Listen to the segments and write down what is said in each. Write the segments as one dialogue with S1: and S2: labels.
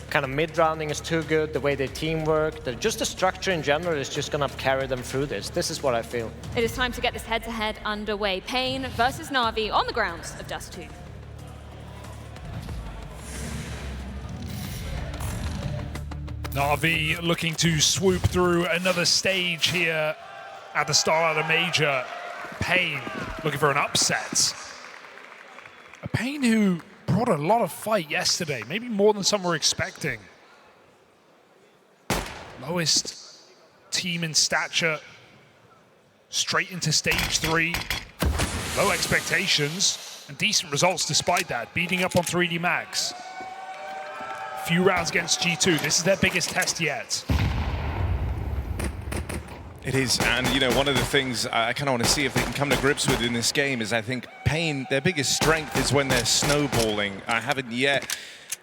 S1: kind of mid-rounding is too good, the way they teamwork, just the structure in general is just going to carry them through this. This is what I feel.
S2: It is time to get this head-to-head underway. paiN versus NAVI on the grounds of Dust2.
S3: NAVI looking to swoop through another stage here at the StarLadder Major. paiN looking for an upset. A paiN who brought a lot of fight yesterday, maybe more than some were expecting. Lowest team in stature, straight into stage 3. Low expectations and decent results despite that, beating up on 3D Max. Few rounds against G2. This is their biggest test yet.
S4: It is, and you know, one of the things I kind of want to see if they can come to grips with in this game is I think paiN, their biggest strength is when they're snowballing. I haven't yet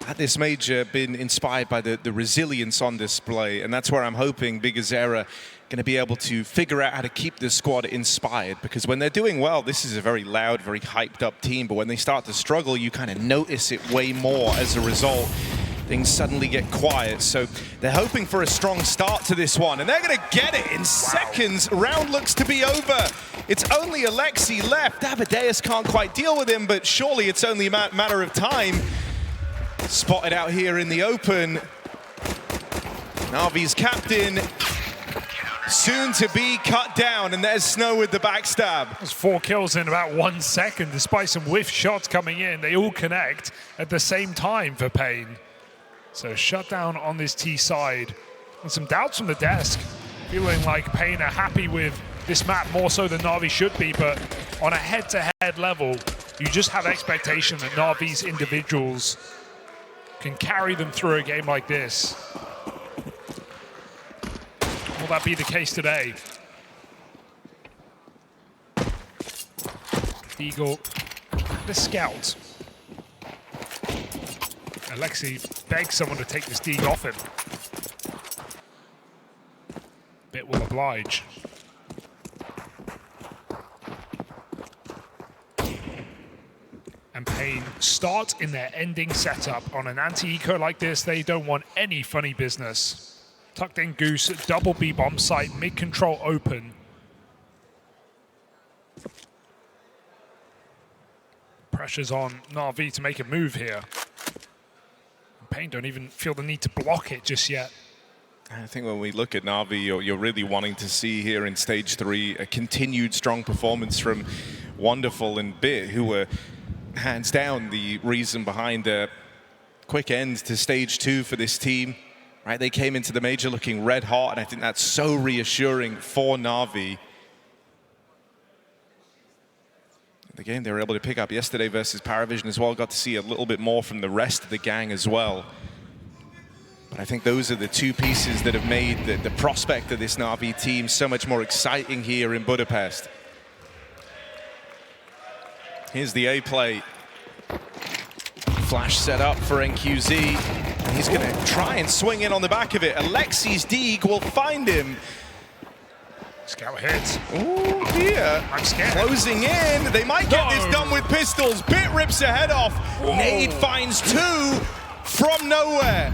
S4: at this major been inspired by the resilience on display, and that's where I'm hoping Big Azera going to be able to figure out how to keep the squad inspired, because when they're doing well, this is a very loud, very hyped up team, but when they start to struggle, you kind of notice it way more as a result. Things suddenly get quiet, so they're hoping for a strong start to this one, and they're going to get it in seconds. Round looks to be over. It's only Aleksib left. Davideus can't quite deal with him, but surely it's only a matter of time. Spotted out here in the open. NAVI's captain, soon to be cut down, and there's Snow with the backstab.
S3: There's 4 kills in about 1 second, despite some whiff shots coming in. They all connect at the same time for paiN. So shutdown on this T side. And some doubts from the desk. Feeling like paiN are happy with this map more so than NAVI should be, but on a head-to-head level, you just have expectation that NAVI's individuals can carry them through a game like this. Will that be the case today? Eagle, the scout. Aleksib begs someone to take this Deeg off him. Bit will oblige. And paiN start in their ending setup. On an anti-eco like this, they don't want any funny business. Tucked in Goose, double B bomb site, mid-control open. Pressure's on NAVI to make a move here. paiN don't even feel the need to block it just yet.
S4: I think when we look at NAVI, you're really wanting to see here in stage 3 a continued strong performance from Wonderful and Bit, who were hands down the reason behind a quick end to stage 2 for this team. Right, they came into the major looking red hot, and I think that's so reassuring for NAVI. The game they were able to pick up yesterday versus Paravision as well, got to see a little bit more from the rest of the gang as well. But I think those are the 2 pieces that have made the prospect of this NAVI team so much more exciting here in Budapest. Here's the A play. Flash set up for NQZ. He's going to try and swing in on the back of it. Aleksib's Deeg will find him.
S3: Scout hits.
S4: Oh dear.
S3: I'm scared.
S4: Closing in. They might get this done with pistols. Bit rips her head off. Whoa. Nade finds 2 from nowhere.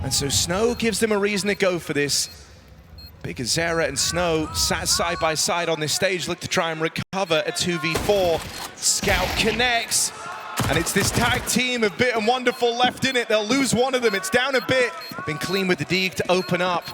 S4: And so Snow gives them a reason to go for this. Big Azera and Snow sat side by side on this stage, look to try and recover a 2v4. Scout connects. And it's this tag team of Bit and Wonderful left in it. They'll lose one of them. It's down a Bit. Been clean with the Deeg to open up.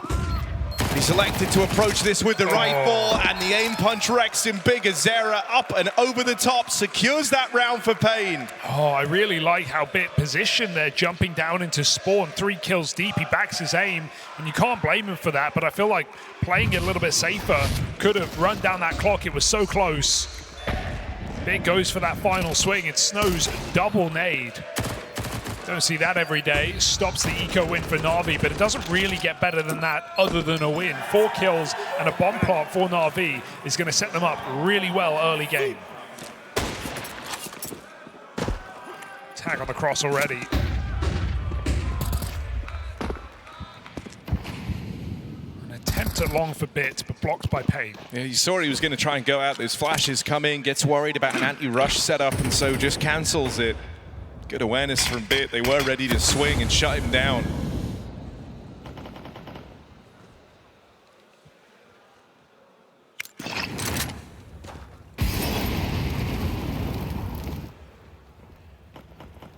S4: He's elected to approach this with the rifle, and the aim punch wrecks him. Big Azera up and over the top, secures that round for paiN.
S3: Oh, I really like how Bit positioned there, jumping down into spawn, 3 kills deep. He backs his aim, and you can't blame him for that, but I feel like playing it a little bit safer could have run down that clock. It was so close. Bit goes for that final swing. It's Snow's double nade. Don't see that every day. Stops the eco win for NAVI, but it doesn't really get better than that other than a win. 4 kills and a bomb plant for NAVI is going to set them up really well early game. Tag on the cross already. An attempt at long for Bit, but blocked by paiN.
S4: Yeah, you saw he was going to try and go out. Those flashes come in, gets worried about an anti-rush setup, and so just cancels it. Good awareness from Bit. They were ready to swing and shut him down.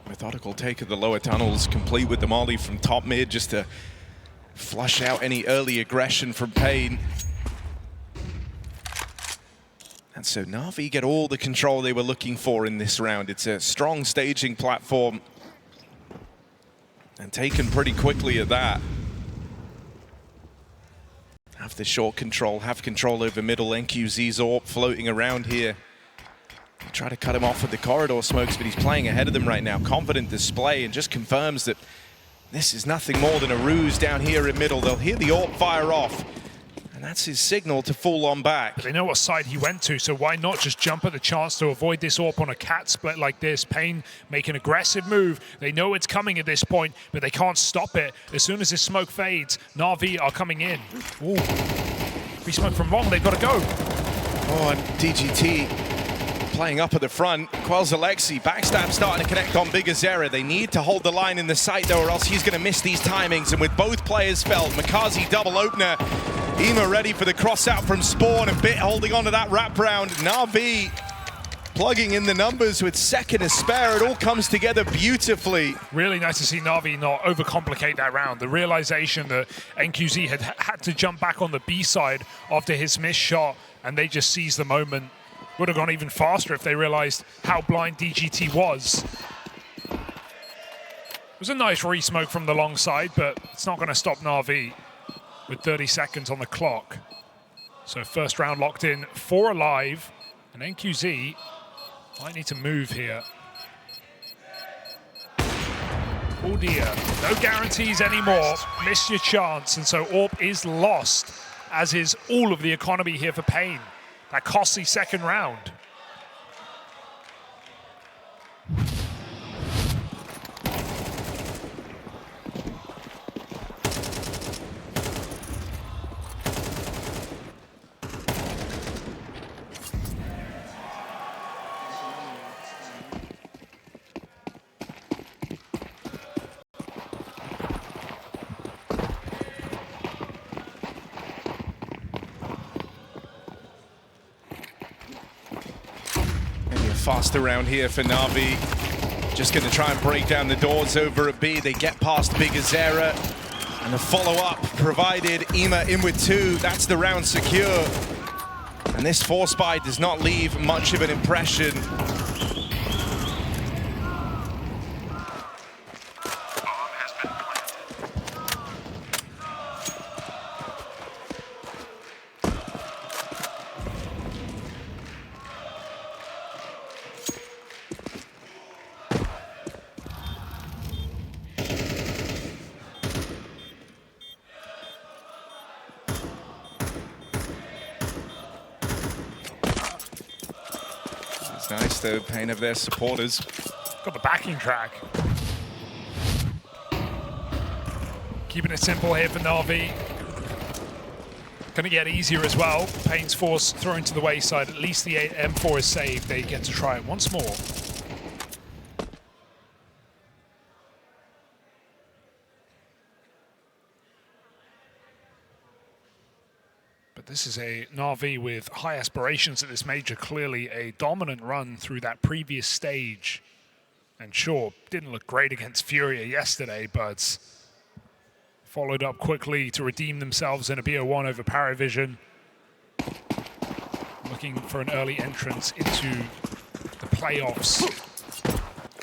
S4: Methodical take of the lower tunnels, complete with the molly from top mid, just to flush out any early aggression from paiN. And so NAVI get all the control they were looking for in this round. It's a strong staging platform, and taken pretty quickly at that. Have the short control, have control over middle. NQZ's AWP floating around here. They try to cut him off with the corridor smokes, but he's playing ahead of them right now. Confident display, and just confirms that this is nothing more than a ruse down here in middle. They'll hear the AWP fire off, and that's his signal to fall on back.
S3: But they know what side he went to, so why not just jump at the chance to avoid this AWP on a cat split like this? paiN make an aggressive move. They know it's coming at this point, but they can't stop it. As soon as this smoke fades, NAVI are coming in. Ooh. If we smoke from wrong, they've got to go.
S4: Oh, and DGT playing up at the front. Quells Aleksib, backstab starting to connect on bigazera. They need to hold the line in the site though, or else he's going to miss these timings. And with both players felled, Makazi double opener, Ema ready for the cross out from Spawn, and Bit holding on to that wraparound. NAVI plugging in the numbers with second to spare. It all comes together beautifully.
S3: Really nice to see NAVI not overcomplicate that round. The realization that NQZ had to jump back on the B side after his missed shot, and they just seized the moment. Would have gone even faster if they realized how blind DGT was. It was a nice re-smoke from the long side, but it's not going to stop NAVI with 30 seconds on the clock. So first round locked in, 4 alive, and NQZ might need to move here. Oh dear, no guarantees anymore. Missed your chance, and so AWP is lost, as is all of the economy here for paiN. That costly second round.
S4: Fast around here for NAVI. Just going to try and break down the doors over at B. They get past bigazera, and the follow-up provided. Ema in with 2. That's the round secure. And this 4-spy does not leave much of an impression. It's nice though, paiN of their supporters.
S3: Got the backing track. Keeping it simple here for NAVI. Gonna get easier as well. paiN's force thrown to the wayside. At least the M4 is saved. They get to try it once more. But this is a NAVI with high aspirations at this major. Clearly a dominant run through that previous stage. And sure, didn't look great against Furia yesterday, but followed up quickly to redeem themselves in a BO1 over Paravision. Looking for an early entrance into the playoffs.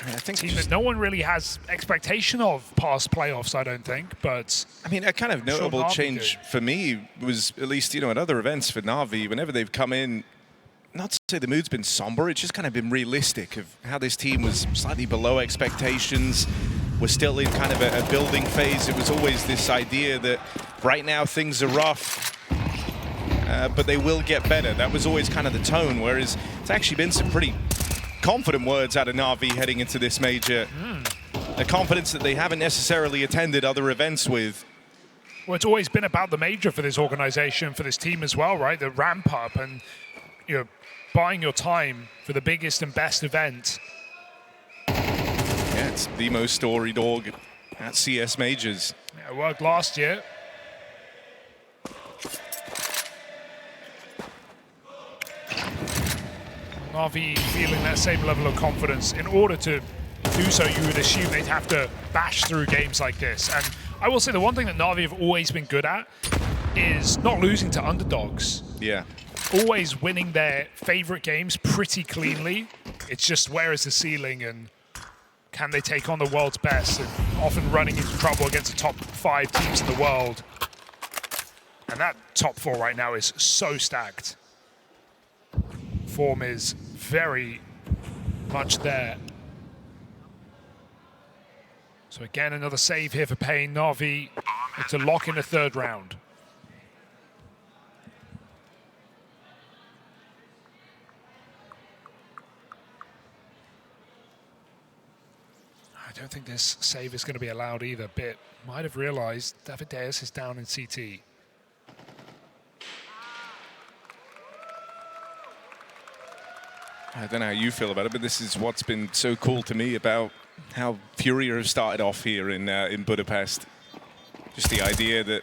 S4: I think
S3: team that no one really has expectation of past playoffs, I don't think, but
S4: I mean, a kind of notable change for me was, at least, you know, at other events for NAVI, whenever they've come in, not to say the mood's been somber, it's just kind of been realistic of how this team was slightly below expectations. We're still in kind of a building phase. It was always this idea that right now things are rough, but they will get better. That was always kind of the tone, whereas it's actually been some pretty confident words out of NAVI heading into this major. A confidence that they haven't necessarily attended other events with.
S3: Well, it's always been about the major for this organization, for this team as well, right? The ramp up and, you know, buying your time for the biggest and best event.
S4: Yeah, Yeah, it's the most storied org at CS Majors.
S3: Yeah, it worked last year. NAVI feeling that same level of confidence. In order to do so, you would assume they'd have to bash through games like this. And I will say the one thing that NAVI have always been good at is not losing to underdogs.
S4: Yeah.
S3: Always winning their favorite games pretty cleanly. It's just where is the ceiling and can they take on the world's best, and often running into trouble against the top 5 teams in the world. And that top 4 right now is so stacked. Form is very much there. So again, another save here for paiN. NAVI to lock in the 3rd round. I don't think this save is going to be allowed either. Bit might have realized Davideus is down in CT.
S4: I don't know how you feel about it, but this is what's been so cool to me about how Furia have started off here in Budapest. Just the idea that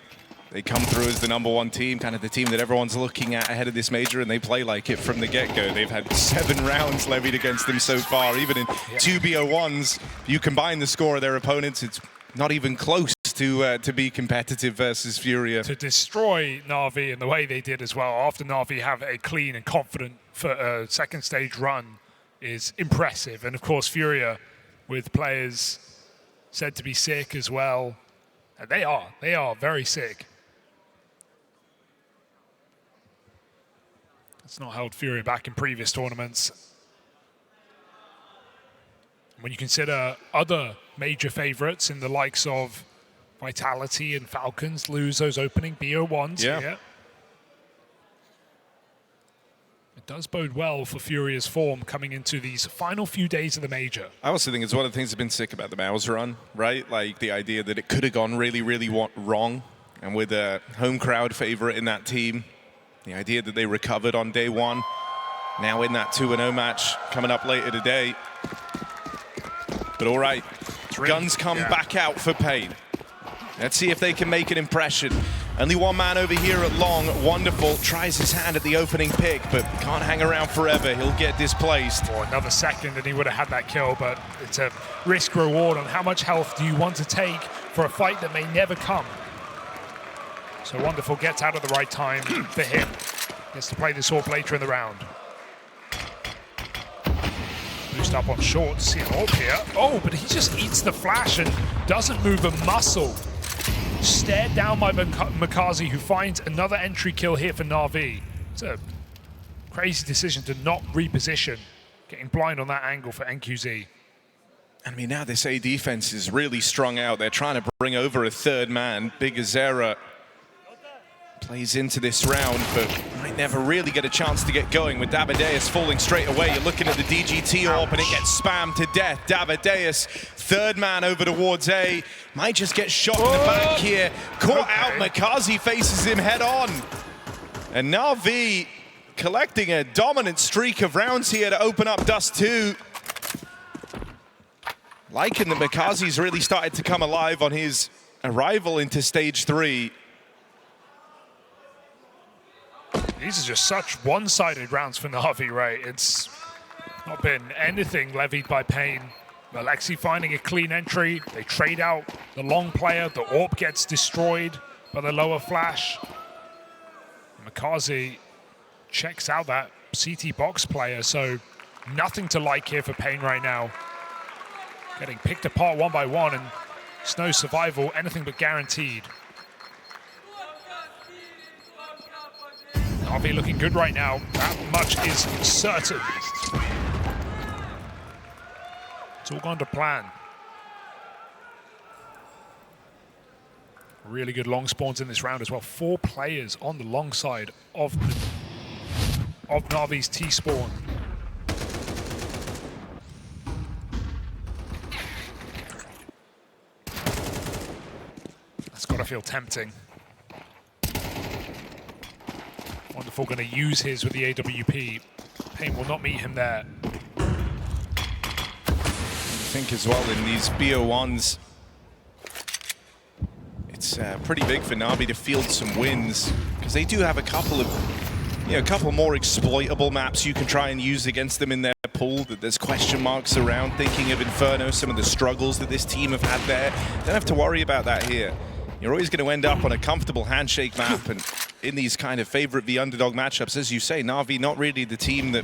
S4: they come through as the #1 team, kind of the team that everyone's looking at ahead of this major, and they play like it from the get-go. They've had 7 rounds levied against them so far. Even in 2BO1s, you combine the score of their opponents, it's not even close to be competitive versus Furia.
S3: To destroy NAVI in the way they did as well, after NAVI have a clean and confident second stage run, is impressive. And of course, Furia, with players said to be sick as well. And they are very sick. It's not held Furia back in previous tournaments. When you consider other major favorites in the likes of Vitality and Falcons lose those opening BO1s here. It does bode well for Furia's form coming into these final few days of the major.
S4: I also think it's one of the things that's been sick about the Mouse run, right? Like the idea that it could have gone really, really wrong. And with a home crowd favorite in that team, the idea that they recovered on day 1, now in that 2-0 match coming up later today. But all right, guns come back out for paiN. Let's see if they can make an impression. Only one man over here at long. Wonderful tries his hand at the opening pick, but can't hang around forever. He'll get displaced.
S3: For another second and he would have had that kill, but it's a risk reward on how much health do you want to take for a fight that may never come. So Wonderful gets out at the right time for him. Gets to play this AWP later in the round. Boost up on short to see an AWP here. Oh, but he just eats the flash and doesn't move a muscle. Stared down by Makazi, who finds another entry kill here for NAVI. It's a crazy decision to not reposition. Getting blind on that angle for NQZ.
S4: I mean, now this A defense is really strung out. They're trying to bring over a 3rd man. Big Azera plays into this round, but might never really get a chance to get going with Davideus falling straight away. You're looking at the DGT AWP and it gets spammed to death. Davideus, 3rd man over towards A, might just get shot in the back here. Caught out, Makazi faces him head on. And NAVI collecting a dominant streak of rounds here to open up Dust2. Liking that Makazi's really started to come alive on his arrival into stage 3.
S3: These are just such one-sided rounds for NAVI, right? It's not been anything levied by paiN. Aleksib finding a clean entry. They trade out the long player. The AWP gets destroyed by the lower flash. Makazi checks out that CT box player, so nothing to like here for paiN right now. Getting picked apart one by one, and it's no survival, anything but guaranteed. NAVI looking good right now. That much is certain. It's all gone to plan. Really good long spawns in this round as well. 4 players on the long side of NAVI's T-spawn. That's got to feel tempting. Wonderful going to use his with the AWP. paiN will not meet him there.
S4: think as well in these BO1s, it's pretty big for NAVI to field some wins, because they do have a couple of, a couple more exploitable maps you can try and use against them in their pool that there's question marks around. Thinking of Inferno, some of the struggles that this team have had there. Don't have to worry about that here. You're always going to end up on a comfortable handshake map, and in these kind of favorite v underdog matchups, as you say, NAVI not really the team that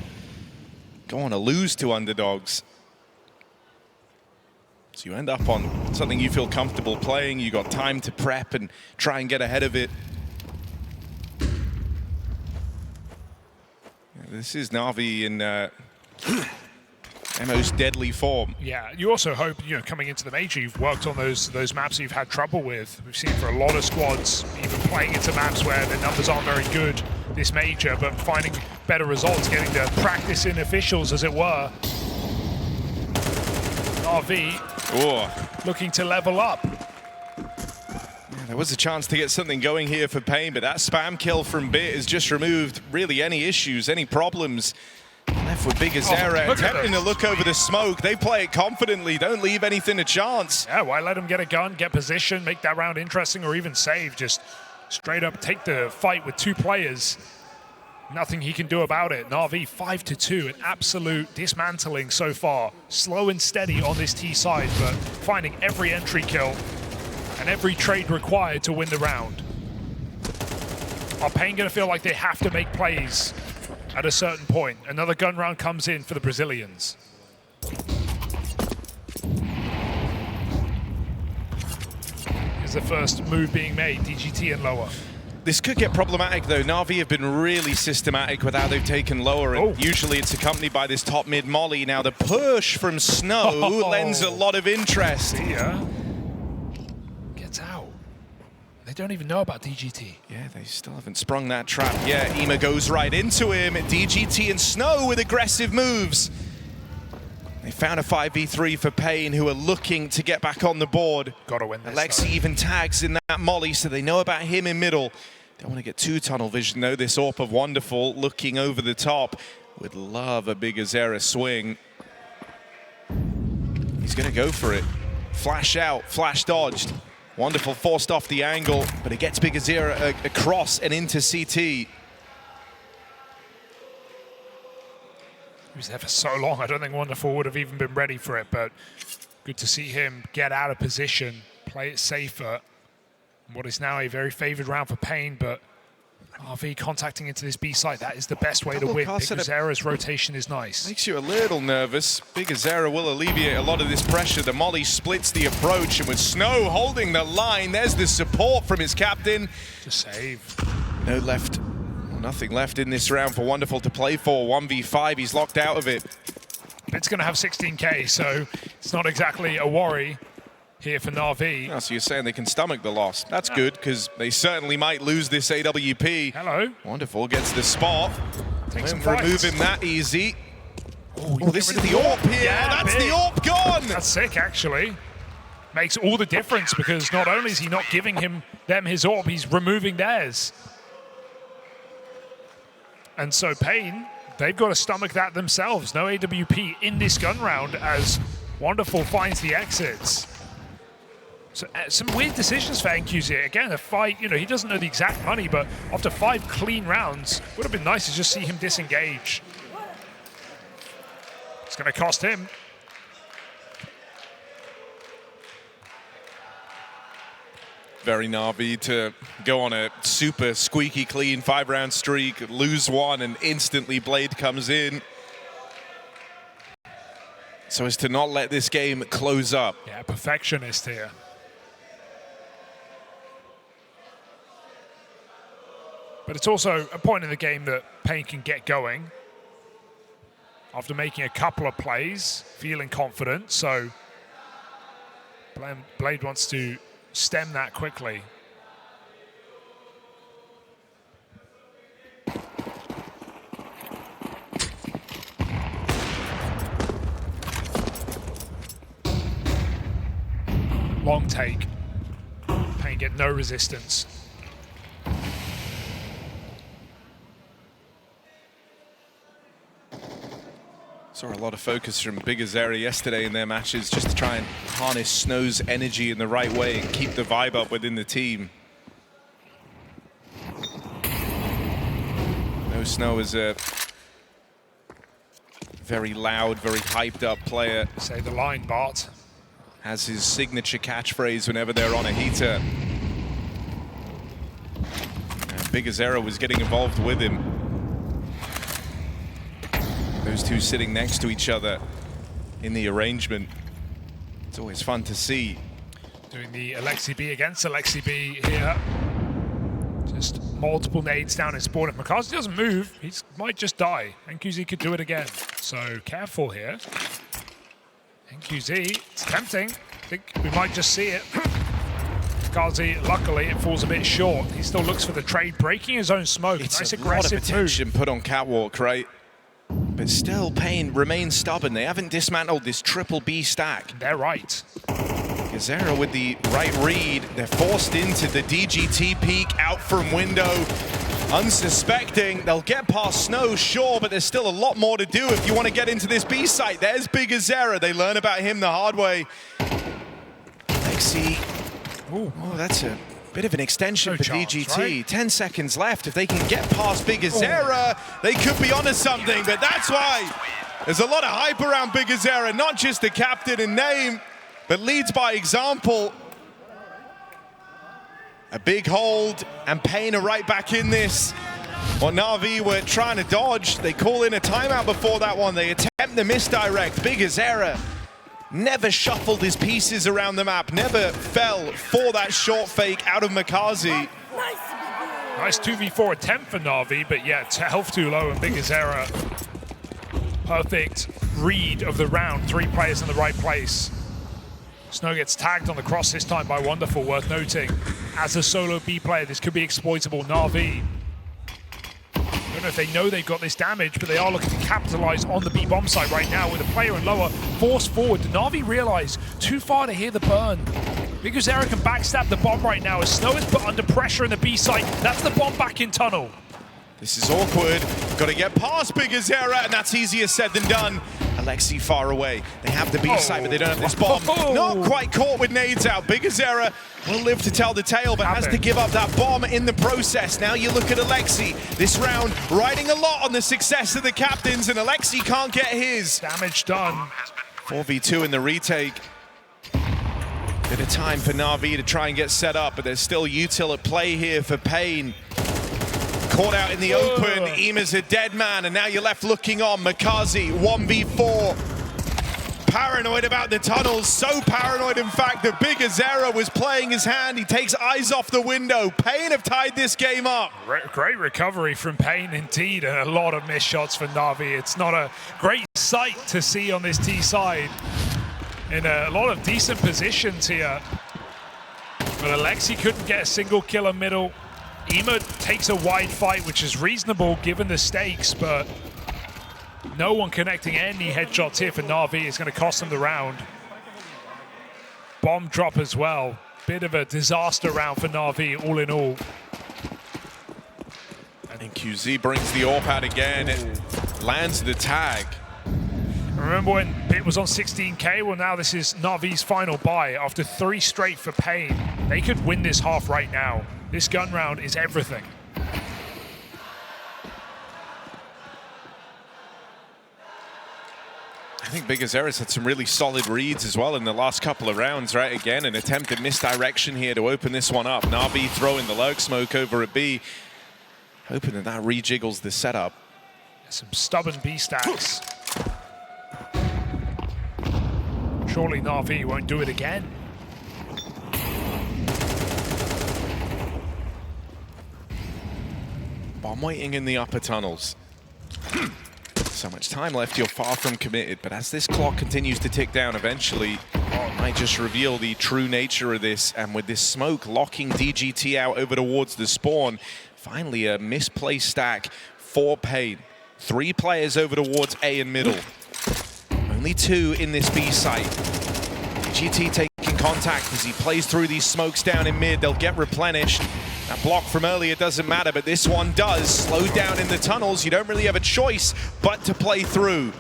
S4: go on to lose to underdogs. So you end up on something you feel comfortable playing, you got time to prep and try and get ahead of it. This is NAVI in their most deadly form.
S3: Yeah, you also hope, coming into the Major, you've worked on those maps that you've had trouble with. We've seen for a lot of squads, even playing into maps where the numbers aren't very good this Major, but finding better results, getting the practice in officials, as it were. NAVI looking to level up.
S4: Yeah, there was a chance to get something going here for paiN, but that spam kill from Bit has just removed really any issues, any problems. Left with bigazera, attempting to look over the smoke. They play it confidently, don't leave anything a chance.
S3: Yeah, why let him get a gun, get position, make that round interesting, or even save? Just straight up take the fight with two players. Nothing he can do about it. NAVI 5-2, an absolute dismantling so far. Slow and steady on this T side, but finding every entry kill and every trade required to win the round. Are paiN going to feel like they have to make plays at a certain point? Another gun round comes in for the Brazilians. Here's the first move being made, DGT and lower.
S4: This could get problematic though. NAVI have been really systematic with how they've taken lower, and usually it's accompanied by this top mid molly. Now the push from Snow lends a lot of interest.
S3: Yeah. Gets out. They don't even know about DGT.
S4: Yeah, they still haven't sprung that trap yet. Ema goes right into him. DGT and Snow with aggressive moves. They found a 5v3 for paiN, who are looking to get back on the board.
S3: Gotta win this.
S4: Aleksib even tags in that molly, so they know about him in middle. Don't want to get too tunnel vision though. This AWP of Wonderful looking over the top. Would love a bigazera swing. He's gonna go for it. Flash out, flash dodged. Wonderful forced off the angle, but it gets bigazera across and into CT.
S3: He was there for so long, I don't think Wonderful would have even been ready for it, but good to see him get out of position, play it safer. What is now a very favored round for paiN, but RV contacting into this B site, that is the best way to win. bigazera's rotation is nice.
S4: Makes you a little nervous. bigazera will alleviate a lot of this pressure. The molly splits the approach, and with Snow holding the line, there's the support from his captain.
S3: Just save.
S4: No left. Nothing left in this round for Wonderful to play for. 1v5, he's locked out of it.
S3: It's going to have 16k, so it's not exactly a worry here for NAVI.
S4: Oh, so you're saying they can stomach the loss. That's good, because they certainly might lose this AWP.
S3: Hello.
S4: Wonderful gets the spot.
S3: Take some
S4: Won't remove
S3: fights.
S4: him that easy. Oh, this is the AWP here.
S3: Yeah,
S4: that's
S3: big.
S4: the AWP gone.
S3: That's sick, actually. Makes all the difference, because not only is he not giving them his AWP, he's removing theirs. And so paiN, they've got to stomach that themselves. No AWP in this gun round as Wonderful finds the exits. So some weird decisions for NQZ. Again, a fight, he doesn't know the exact money, but after 5 clean rounds, would have been nice to just see him disengage. It's going to cost him.
S4: Very NAVI to go on a super squeaky clean 5-round streak, lose one, and instantly Blade comes in. So as to not let this game close up.
S3: Yeah, perfectionist here. But it's also a point in the game that paiN can get going after making a couple of plays, feeling confident. So Blade wants to stem that quickly. Long take. paiN get no resistance.
S4: Saw a lot of focus from bigazera yesterday in their matches just to try and harness Snow's energy in the right way and keep the vibe up within the team. Snow is a very loud, very hyped up player.
S3: Say the line, Bart.
S4: Has his signature catchphrase whenever they're on a heater. And bigazera was getting involved with him. Those two sitting next to each other in the arrangement. It's always fun to see.
S3: Doing the Aleksib against Aleksib here. Just multiple nades down in spawn. If McCarthy doesn't move, he might just die. NQZ could do it again. So careful here. NQZ, it's tempting. I think we might just see it. McCarthy, luckily, it falls a bit short. He still looks for the trade, breaking his own smoke.
S4: It's
S3: nice
S4: a
S3: aggressive
S4: lot of attention
S3: move.
S4: Put on Catwalk, right? But still, paiN remains stubborn. They haven't dismantled this triple B stack.
S3: They're right.
S4: bigazera with the right read. They're forced into the DGT peak, out from window. Unsuspecting, they'll get past Snow, sure, but there's still a lot more to do if you want to get into this B site. There's bigazera. They learn about him the hard way. Aleksib. Oh, that's a bit of an extension for DGT. Right? 10 seconds left. If they can get past bigazera, they could be onto something, but that's why there's a lot of hype around bigazera, not just the captain in name, but leads by example. A big hold, and paiN are right back in this. Well, NAVI were trying to dodge. They call in a timeout before that one. They attempt the misdirect. bigazera never shuffled his pieces around the map, never fell for that short fake out of Makazi.
S3: Nice 2v4 attempt for NAVI, but yeah, health too low, and bigazera, perfect read of the round. 3 players in the right place. Snow gets tagged on the cross this time by Wonderful, worth noting. As a solo B player, this could be exploitable. NAVI, I don't know if they know they've got this damage, but they are looking to capitalize on the B bomb site right now with a player and lower forced forward. Did NAVI realize too far to hear the burn? bigazera can backstab the bomb right now as Snow is put under pressure in the B site. That's the bomb back in tunnel.
S4: This is awkward. Got to get past bigazera, and that's easier said than done. Aleksib far away. They have the B site, but they don't have this bomb. Not quite caught with nades out. bigazera will live to tell the tale, but has to give up that bomb in the process. Now you look at Aleksib. This round riding a lot on the success of the captains, and Aleksib can't get his.
S3: Damage done.
S4: 4v2 in the retake. Bit of time for NAVI to try and get set up, but there's still util at play here for paiN. Caught out in the open, Ima's a dead man, and now you're left looking on. Makazi, 1v4. Paranoid about the tunnels, so paranoid in fact that bigazera was playing his hand. He takes eyes off the window. paiN have tied this game up.
S3: Great recovery from paiN indeed, and a lot of missed shots for NAVI. It's not a great sight to see on this T side. In a lot of decent positions here. But Aleksib couldn't get a single kill in middle. Ima takes a wide fight, which is reasonable given the stakes, but no one connecting any headshots here for NAVI is going to cost them the round. Bomb drop as well. Bit of a disaster round for NAVI, all in all.
S4: And QZ brings the AWP out again. It lands the tag.
S3: Remember when Pit was on 16k? Well, now this is NAVI's final buy. After 3 straight for paiN, they could win this half right now. This gun round is everything.
S4: I think bigazera's had some really solid reads as well in the last couple of rounds, right? Again, an attempt at misdirection here to open this one up. NAVI throwing the lurk smoke over a B, hoping that that rejiggles the setup.
S3: Some stubborn B stacks. Surely NAVI won't do it again.
S4: Bomb waiting in the upper tunnels. So much time left, you're far from committed, but as this clock continues to tick down, eventually it might just reveal the true nature of this, and with this smoke locking DGT out over towards the spawn, finally a misplaced stack for paiN. 3 players over towards A and middle. Only 2 in this B site. DGT taking contact as he plays through these smokes down in mid. They'll get replenished. That block from earlier doesn't matter, but this one does. Slowed down in the tunnels. You don't really have a choice but to play through.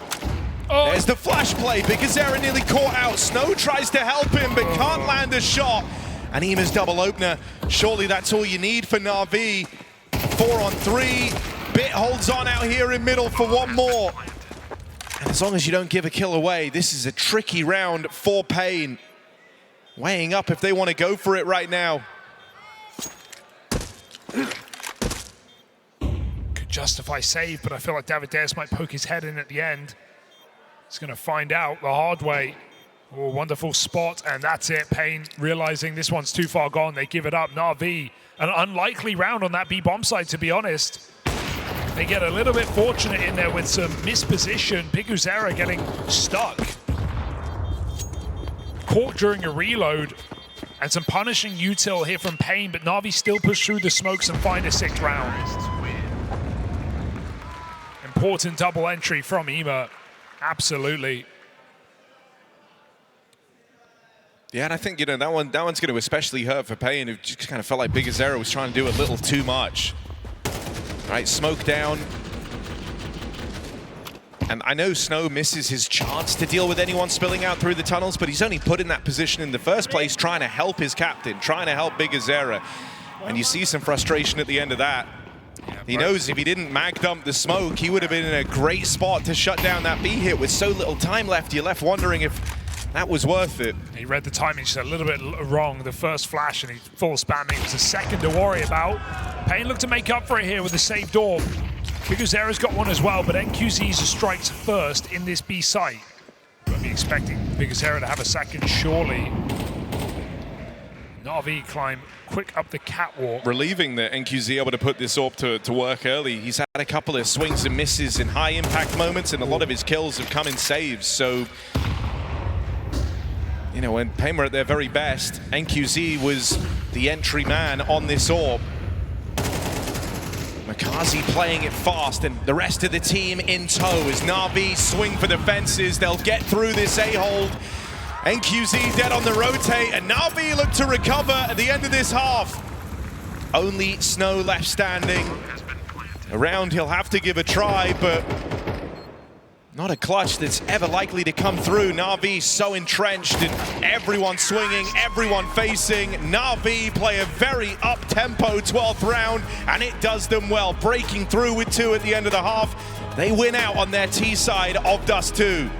S3: Oh.
S4: There's the flash play. Bigazera nearly caught out. Snow tries to help him, but can't land a shot. And Ima's double opener. Surely that's all you need for NAVI. 4-on-3. Bit holds on out here in middle for one more. And as long as you don't give a kill away, this is a tricky round for paiN. Weighing up if they want to go for it right now.
S3: Could justify save, but I feel like Davideus might poke his head in at the end. He's going to find out the hard way. Oh, wonderful spot, and that's it. paiN realizing this one's too far gone. They give it up. NAVI, an unlikely round on that B bomb side, to be honest. They get a little bit fortunate in there with some misposition. Bigazera getting stuck. Caught during a reload. And some punishing util here from paiN, but NAVI still push through the smokes and find a 6th round. Important double entry from Ima. Absolutely.
S4: Yeah, and I think, you know, that one's going to especially hurt for paiN. It just kind of felt like Bigazera was trying to do a little too much. All right, smoke down. And I know Snow misses his chance to deal with anyone spilling out through the tunnels, but he's only put in that position in the first place trying to help his captain, trying to help Bigazera. And you see some frustration at the end of that. He knows if he didn't mag dump the smoke, he would have been in a great spot to shut down that B hit. With so little time left, you're left wondering if that was worth it.
S3: He read the timing just a little bit wrong. The first flash and he full spamming. It was a second to worry about. paiN looked to make up for it here with the saved door. Bigazera's got one as well, but NQZ strikes first in this B site. I'd be expecting Bigazera to have a second, surely. NAVI climb quick up the catwalk.
S4: Relieving the NQZ able to put this AWP to work early. He's had a couple of swings and misses in high impact moments, and a lot of his kills have come in saves. So, you know, when paiN were at their very best, NQZ was the entry man on this AWP. Makazi playing it fast, and the rest of the team in tow as NAVI swing for the fences. They'll get through this A-hold. NQZ dead on the rotate, and NAVI look to recover at the end of this half. Only Snow left standing. A round he'll have to give a try, but not a clutch that's ever likely to come through. NAVI so entrenched, and everyone swinging, everyone facing. NAVI play a very up-tempo 12th round, and it does them well. Breaking through with 2 at the end of the half. They win out on their T side of Dust2.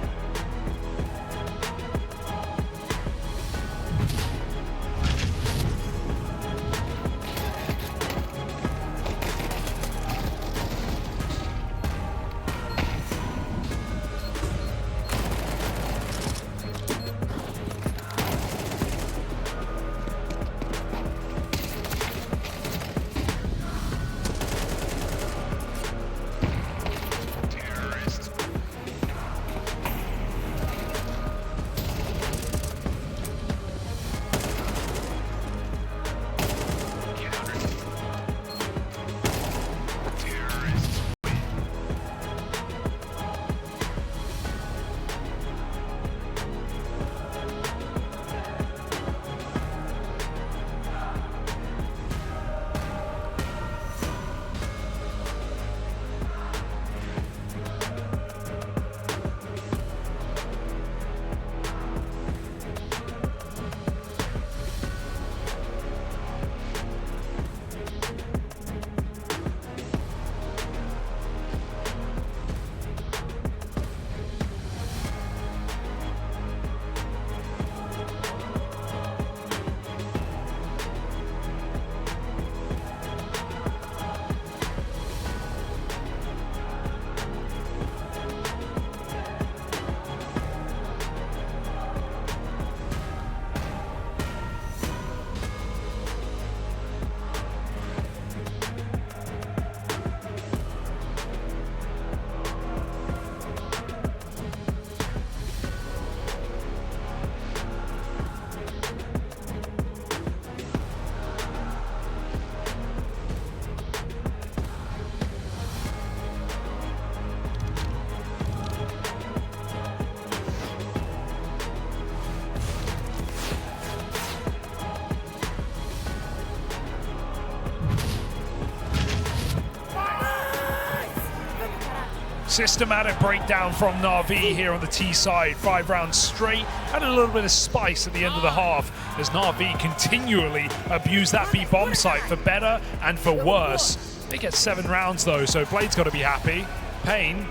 S3: Systematic breakdown from NAVI here on the T side. 5 rounds straight, and a little bit of spice at the end of the half as NAVI continually abuse that B bomb site for better and for worse. They get 7 rounds though, so Blade's got to be happy. paiN,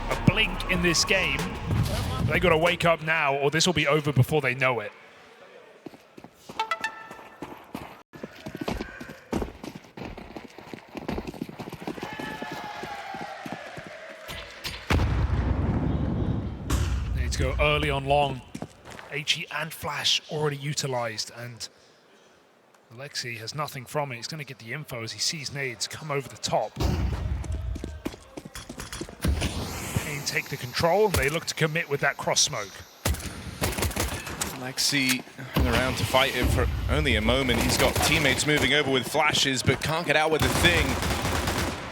S3: a blink in this game. They got to wake up now, or this will be over before they know it. To go early on long. HE and Flash already utilized, and Aleksib has nothing from it. He's going to get the info as he sees nades come over the top. paiN take the control, and they look to commit with that cross smoke.
S4: Aleksib hung around to fight it for only a moment. He's got teammates moving over with flashes, but can't get out with the thing.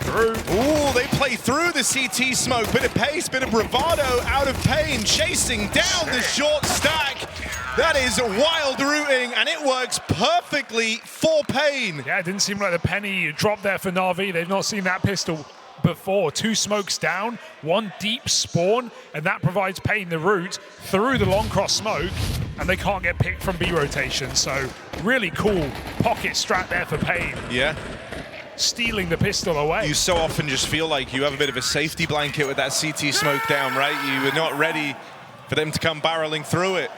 S4: Through. Ooh, they play through the CT smoke. Bit of pace, bit of bravado out of paiN, chasing down the short stack. That is wild routing, and it works perfectly for paiN.
S3: Yeah, it didn't seem like the penny dropped there for NAVI. They've not seen that pistol before. 2 smokes down, 1 deep spawn, and that provides paiN the route through the long cross smoke, and they can't get picked from B rotation. So really cool pocket strat there for paiN.
S4: Yeah.
S3: Stealing the pistol away.
S4: You so often just feel like you have a bit of a safety blanket with that CT smoke down, right? You were not ready for them to come barreling through it.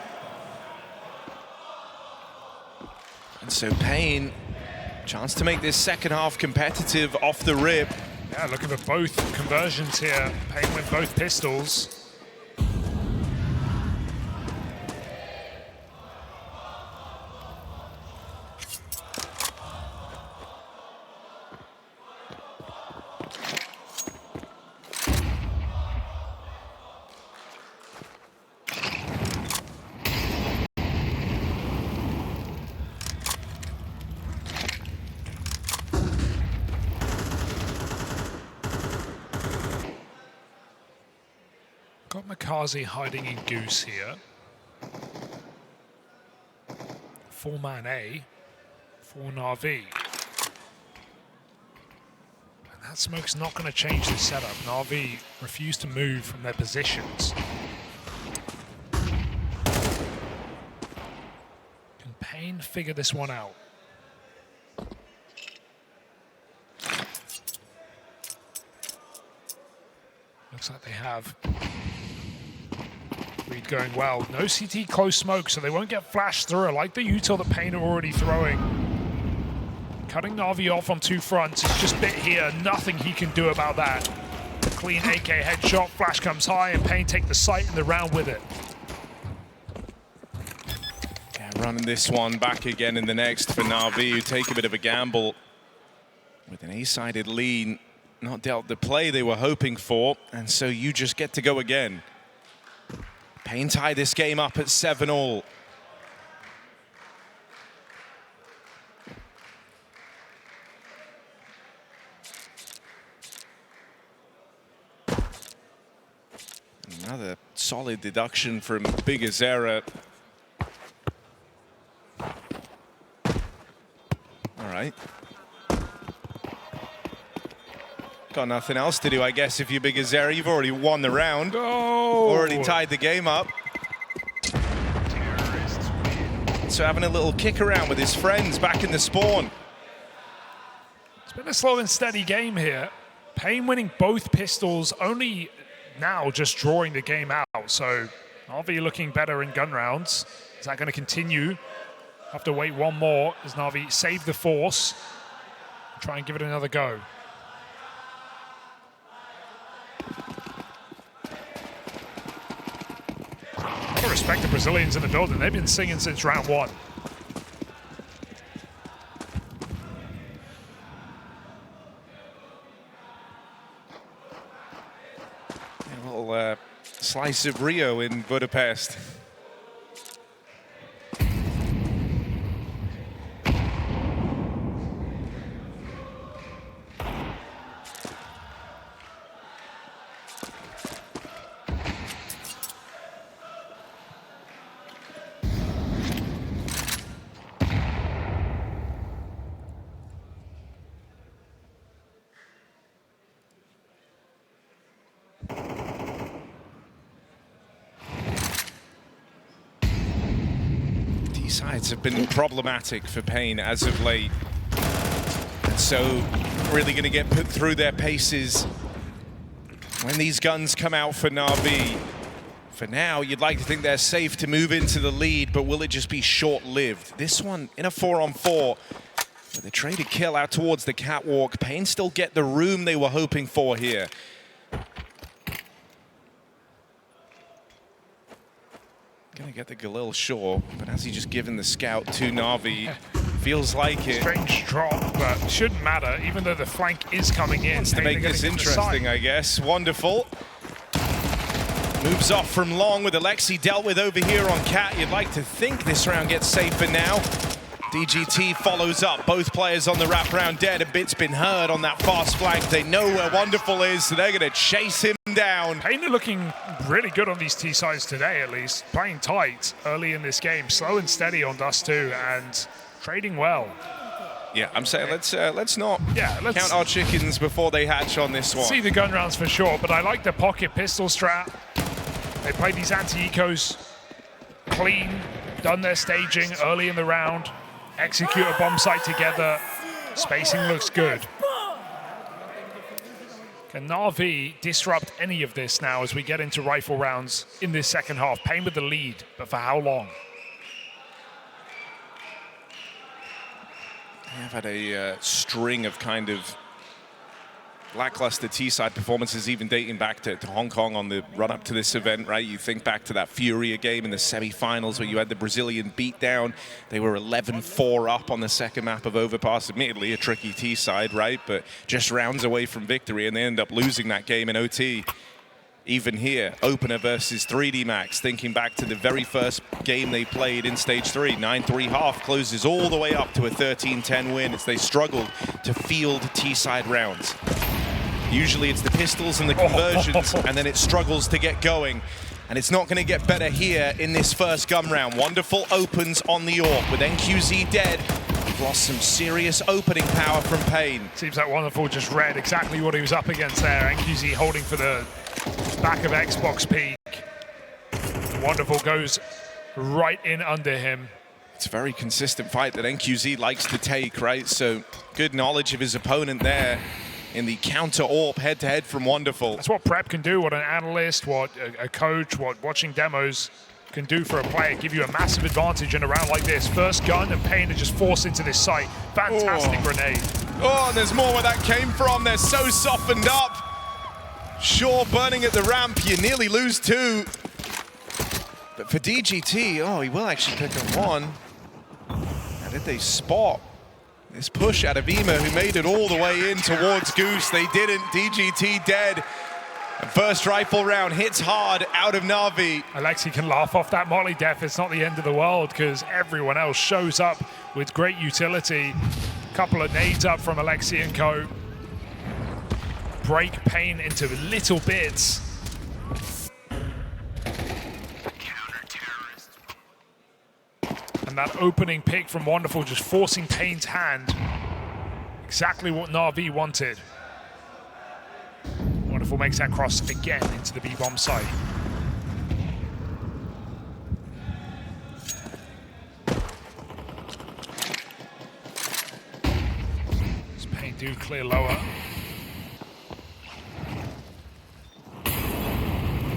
S4: And so paiN, chance to make this second half competitive off the rip.
S3: Yeah, looking for both conversions here. paiN with both pistols. Got Makazi hiding in Goose here. 4-man A for NAVI. And that smoke's not going to change the setup. NAVI refuse to move from their positions. Can paiN figure this one out? Looks like they have. Read going well. No CT close smoke, so they won't get flashed through. I like the util that paiN are already throwing. Cutting NAVI off on 2 fronts. It's just bit here. Nothing he can do about that. Clean AK headshot. Flash comes high, and paiN take the site and the round with it.
S4: Yeah, running this one back again in the next for NAVI, who take a bit of a gamble with an A-sided lead. Not dealt the play they were hoping for, and so you just get to go again. paiN tie this game up at 7-all. Another solid deduction from Bigazera. All right. Got nothing else to do, I guess, if you're Bigazera. You've already won the round.
S3: Oh.
S4: Already tied the game up. So having a little kick around with his friends back in the spawn.
S3: It's been a slow and steady game here. paiN winning both pistols, only now just drawing the game out. So NAVI looking better in gun rounds. Is that going to continue? Have to wait one more as NAVI save the force. Try and give it another go. I respect the Brazilians in the building. They've been singing since round 1.
S4: A little slice of Rio in Budapest. T-sides have been problematic for paiN as of late. And so really going to get put through their paces when these guns come out for NAVI. For now, you'd like to think they're safe to move into the lead, but will it just be short-lived? This one in a 4-on-4, with a traded kill out towards the catwalk. paiN still get the room they were hoping for here. Gonna get the Galil Shaw, but has he just given the scout to NAVI? Feels like it.
S3: Strange drop, but shouldn't matter, even though the flank is coming in.
S4: To make this interesting, I guess. Wonderful. Moves off from long with Aleksib dealt with over here on Cat. You'd like to think this round gets safer now. DGT follows up. Both players on the wraparound dead. A bit's been heard on that fast flank. They know where Wonderful is, so they're going to chase him down.
S3: paiN are looking really good on these T-sides today, at least. Playing tight early in this game. Slow and steady on Dust2 and trading well.
S4: Yeah, I'm saying let's not count our chickens before they hatch on this one.
S3: See the gun rounds for sure, but I like the pocket pistol strat. They played these anti-ecos clean, done their staging early in the round, execute a bomb site together. Spacing looks good. Can NAVI disrupt any of this now as we get into rifle rounds in this second half? paiN with the lead, but for how long?
S4: I've had a string of kind of lackluster T-side performances, even dating back to Hong Kong on the run-up to this event, right? You think back to that Furia game in the semi-finals where you had the Brazilian beatdown. They were 11-4 up on the second map of Overpass. Admittedly, a tricky T-side, right? But just rounds away from victory, and they end up losing that game in OT. Even here, opener versus 3D Max, thinking back to the very first game they played in Stage 3, 9-3 half, closes all the way up to a 13-10 win as they struggled to field T-side rounds. Usually it's the pistols and the conversions, and then it struggles to get going. And it's not going to get better here in this first gun round. Wonderful opens on the AWP with NQZ dead. We've lost some serious opening power from paiN.
S3: Seems like Wonderful just read exactly what he was up against there. NQZ holding for the back of Xbox peak. Wonderful goes right in under him.
S4: It's a very consistent fight that NQZ likes to take, right? So good knowledge of his opponent there in the counter AWP head-to-head from Wonderful.
S3: That's what prep can do, what an analyst, what a coach, what watching demos can do for a player. Give you a massive advantage in a round like this. First gun and paiN are just forced into this site. Fantastic grenade.
S4: Oh, and there's more where that came from. They're so softened up. Shaw burning at the ramp. You nearly lose two. But for DGT, oh, he will actually pick up one. How did they spot this push out of Ema, who made it all the way in towards Goose? They didn't. DGT dead. First rifle round hits hard out of NAVI.
S3: Aleksib can laugh off that molly death. It's not the end of the world because everyone else shows up with great utility. Couple of nades up from Aleksib and co. Break paiN into little bits. And that opening pick from Wonderful just forcing paiN's hand. Exactly what NAVI wanted. Wonderful makes that cross again into the B-bomb site. Does paiN do clear lower?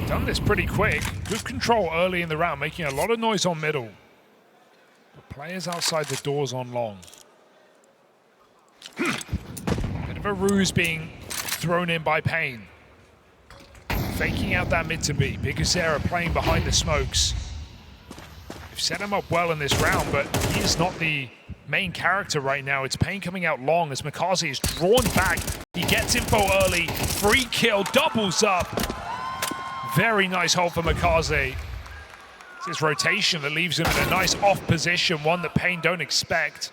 S3: Done this pretty quick. Good control early in the round, making a lot of noise on middle. Players outside the doors on long. Bit of a ruse being thrown in by paiN. Faking out that mid to B. Bigusera playing behind the smokes. They've set him up well in this round, but he is not the main character right now. It's paiN coming out long as Makazi is drawn back. He gets info early. Free kill, doubles up. Very nice hold for Makazi. It's his rotation that leaves him in a nice off position, one that paiN don't expect.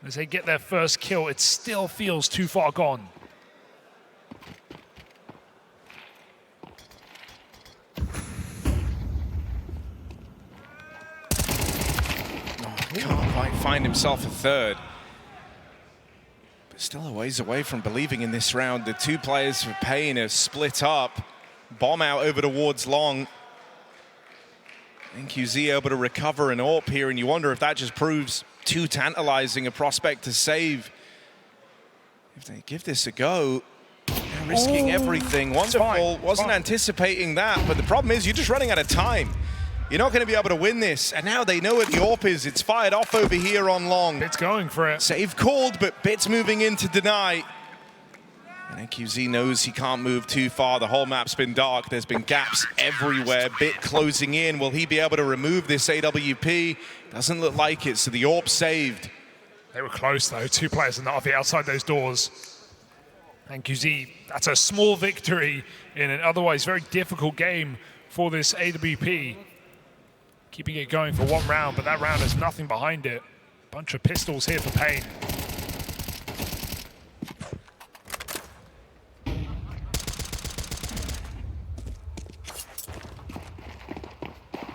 S3: As they get their first kill, it still feels too far gone.
S4: Can't quite find himself a third. But still a ways away from believing in this round. The two players for paiN are split up. Bomb out over towards long. NQZ able to recover an AWP here, and you wonder if that just proves too tantalizing a prospect to save. If they give this a go, they're risking everything. Wonderful, wasn't anticipating that, but the problem is you're just running out of time. You're not going to be able to win this, and now they know where the AWP is. It's fired off over here on long.
S3: It's going for it.
S4: Save called, but Bit's moving in to deny. And NQZ knows he can't move too far. The whole map's been dark. There's been gaps everywhere. Bit closing in. Will he be able to remove this AWP? Doesn't look like it, so the AWP saved.
S3: They were close, though. 2 players in the NAVI outside those doors. NQZ, that's a small victory in an otherwise very difficult game for this AWP. Keeping it going for 1 round, but that round has nothing behind it. Bunch of pistols here for paiN.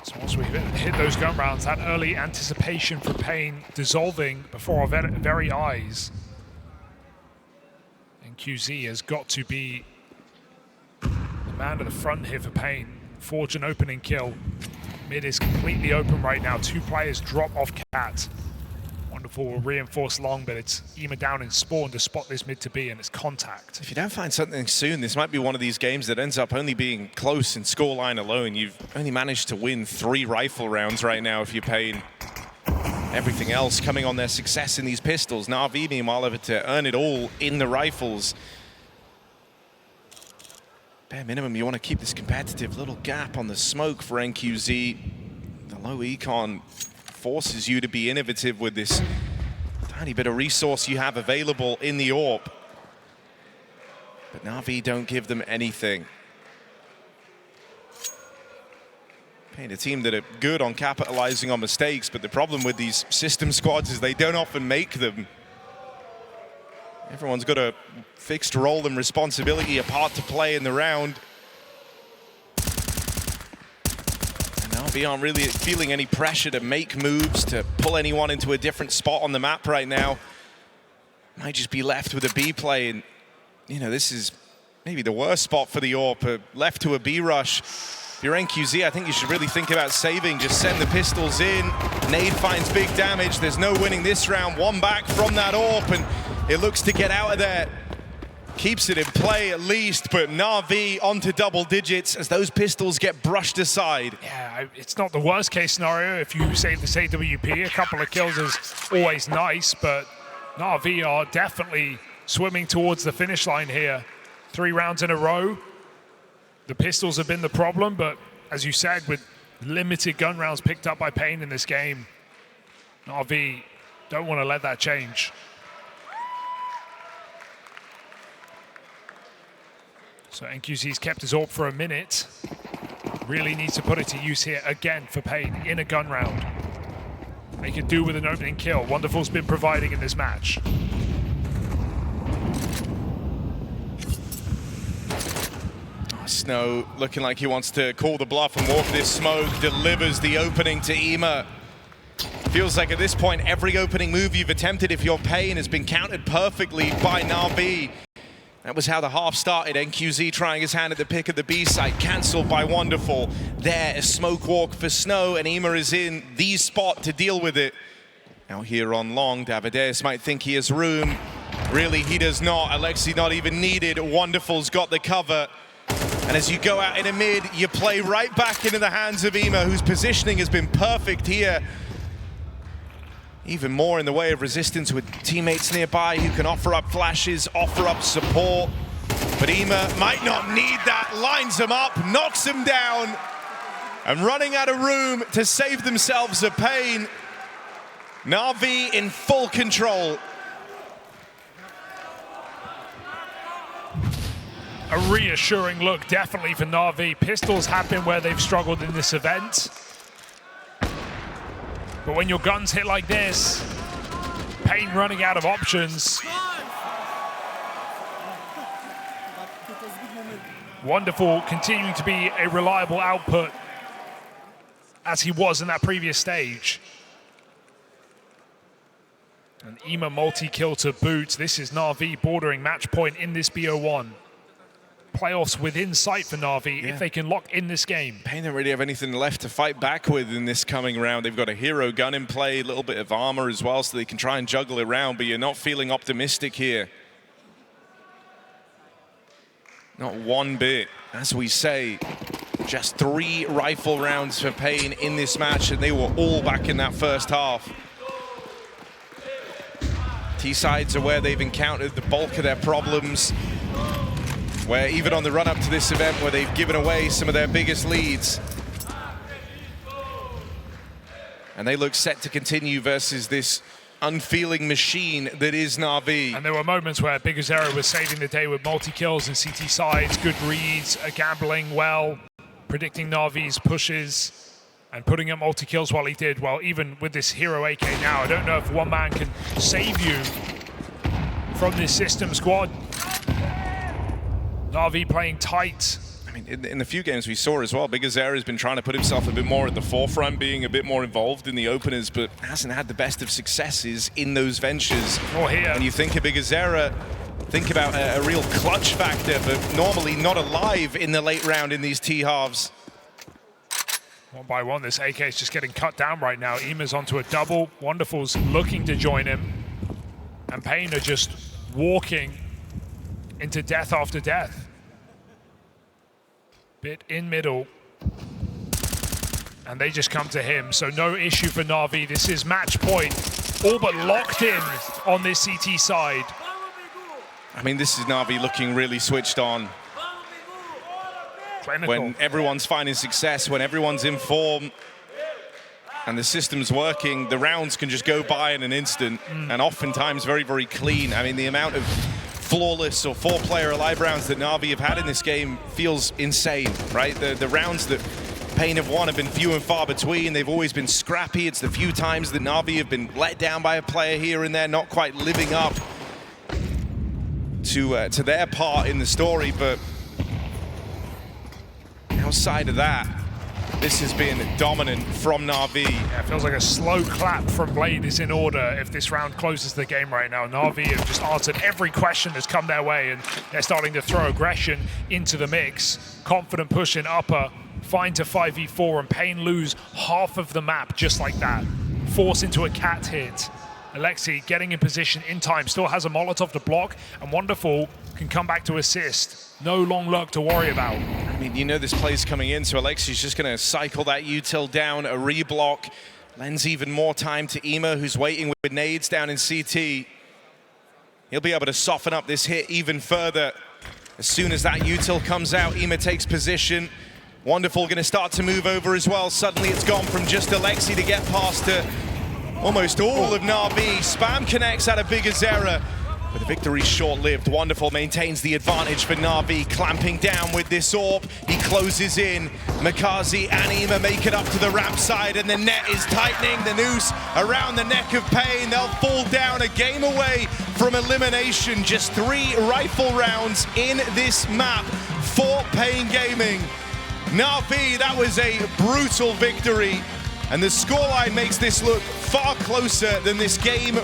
S3: So once we hit those gun rounds, that early anticipation for paiN dissolving before our very eyes. And QZ has got to be the man at the front here for paiN. Forge an opening kill. Mid is completely open right now. 2 players drop off cat. Wonderful will reinforce long, but it's Ema down in spawn to spot this mid to B, and it's contact.
S4: If you don't find something soon, this might be one of these games that ends up only being close in scoreline alone. You've only managed to win 3 rifle rounds right now if you're paiN. Everything else coming on their success in these pistols. NAVI, meanwhile, over to earn it all in the rifles. Bare minimum, you want to keep this competitive. Little gap on the smoke for NQZ. The low econ forces you to be innovative with this tiny bit of resource you have available in the AWP. But NAVI don't give them anything. paiN, a team that are good on capitalizing on mistakes, but the problem with these system squads is they don't often make them. Everyone's got a fixed role and responsibility, a part to play in the round. And NAVI aren't really feeling any pressure to make moves, to pull anyone into a different spot on the map right now. Might just be left with a B play, and you know, this is maybe the worst spot for the AWP, left to a B rush. If you're NQZ, I think you should really think about saving. Just send the pistols in. Nade finds big damage. There's no winning this round. 1 back from that AWP, and it looks to get out of there. Keeps it in play at least, but NAVI onto double digits as those pistols get brushed aside.
S3: Yeah, it's not the worst case scenario if you save this AWP. A couple of kills is always nice, but NAVI are definitely swimming towards the finish line here. 3 rounds in a row. The pistols have been the problem, but as you said, with limited gun rounds picked up by paiN in this game, NAVI don't want to let that change. So NQZ's kept his AWP for a minute. Really needs to put it to use here again for paiN in a gun round. They could do with an opening kill. Wonderful's been providing in this match.
S4: Snow looking like he wants to call the bluff and walk this smoke, delivers the opening to Ema. Feels like at this point, every opening move you've attempted, if you're paiN, has been countered perfectly by NAVI. That was how the half started. NQZ trying his hand at the pick of the B site, cancelled by Wonderful. There, a smoke walk for Snow, and Ema is in the spot to deal with it. Now here on long, Davideus might think he has room. Really, he does not. Aleksib not even needed. Wonderful's got the cover. And as you go out in a mid, you play right back into the hands of Ema, whose positioning has been perfect here. Even more in the way of resistance with teammates nearby who can offer up flashes, offer up support. But Ema might not need that, lines them up, knocks them down, and running out of room to save themselves a paiN. NAVI in full control.
S3: A reassuring look, definitely, for NAVI. Pistols have been where they've struggled in this event. But when your guns hit like this, paiN running out of options. Wonderful continuing to be a reliable output as he was in that previous stage. An Ema multi-kill to boot. This is NAVI bordering match point in this BO1. playoffs within sight for NAVI if they can lock in this game.
S4: paiN don't really have anything left to fight back with in this coming round. They've got a hero gun in play, a little bit of armor as well, so they can try and juggle it around, but you're not feeling optimistic here. Not one bit. As we say, just 3 rifle rounds for paiN in this match, and they were all back in that first half. T-sides are where they've encountered the bulk of their problems, where even on the run-up to this event, where they've given away some of their biggest leads. And they look set to continue versus this unfeeling machine that is NAVI.
S3: And there were moments where Bigazera was saving the day with multi-kills and CT sides, good reads, gambling well, predicting NAVI's pushes, and putting up multi-kills while he did. Well, even with this hero AK now, I don't know if one man can save you from this system squad. NAVI playing tight.
S4: I mean, in the few games we saw as well, Bigazera has been trying to put himself a bit more at the forefront, being a bit more involved in the openers, but hasn't had the best of successes in those ventures.
S3: Or here.
S4: When you think of Bigazera, think about a real clutch factor, but normally not alive in the late round in these T-halves.
S3: One by one, this AK is just getting cut down right now. Ima's onto a double. Wonderful's looking to join him. And paiN are just walking into death after death. Bit in middle. And they just come to him. So no issue for NAVI. This is match point. All but locked in on this CT side.
S4: I mean, this is NAVI looking really switched on.
S3: Clinical.
S4: When everyone's finding success, when everyone's in form, and the system's working, the rounds can just go by in an instant, and oftentimes very, very clean. I mean, the amount of flawless or 4-player alive rounds that NAVI have had in this game feels insane, right? The rounds that paiN have won have been few and far between. They've always been scrappy. It's the few times that NAVI have been let down by a player here and there, not quite living up to their part in the story, but outside of that, this has been dominant from NAVI.
S3: Yeah, it feels like a slow clap from Blade is in order if this round closes the game right now. NAVI have just answered every question that's come their way, and they're starting to throw aggression into the mix. Confident push in upper, find to 5v4, and paiN lose half of the map just like that. Force into a cat hit. Aleksib getting in position in time, still has a Molotov to block, and Wonderful can come back to assist. No long lurk to worry about.
S4: I mean, you know this play's coming in, so Aleksib's just going to cycle that util down, a reblock, lends even more time to Ima, who's waiting with nades down in CT. He'll be able to soften up this hit even further. As soon as that util comes out, Ima takes position. Wonderful going to start to move over as well. Suddenly it's gone from just Aleksib to get past to almost all of NAVI. Spam connects out of Bigazera, but the victory's short-lived. Wonderful maintains the advantage for NAVI, clamping down with this AWP. He closes in. Makazi and Ima make it up to the ramp side, and the net is tightening. The noose around the neck of paiN. They'll fall down, a game away from elimination. Just 3 rifle rounds in this map for paiN Gaming. NAVI, that was a brutal victory, and the scoreline makes this look far closer than this game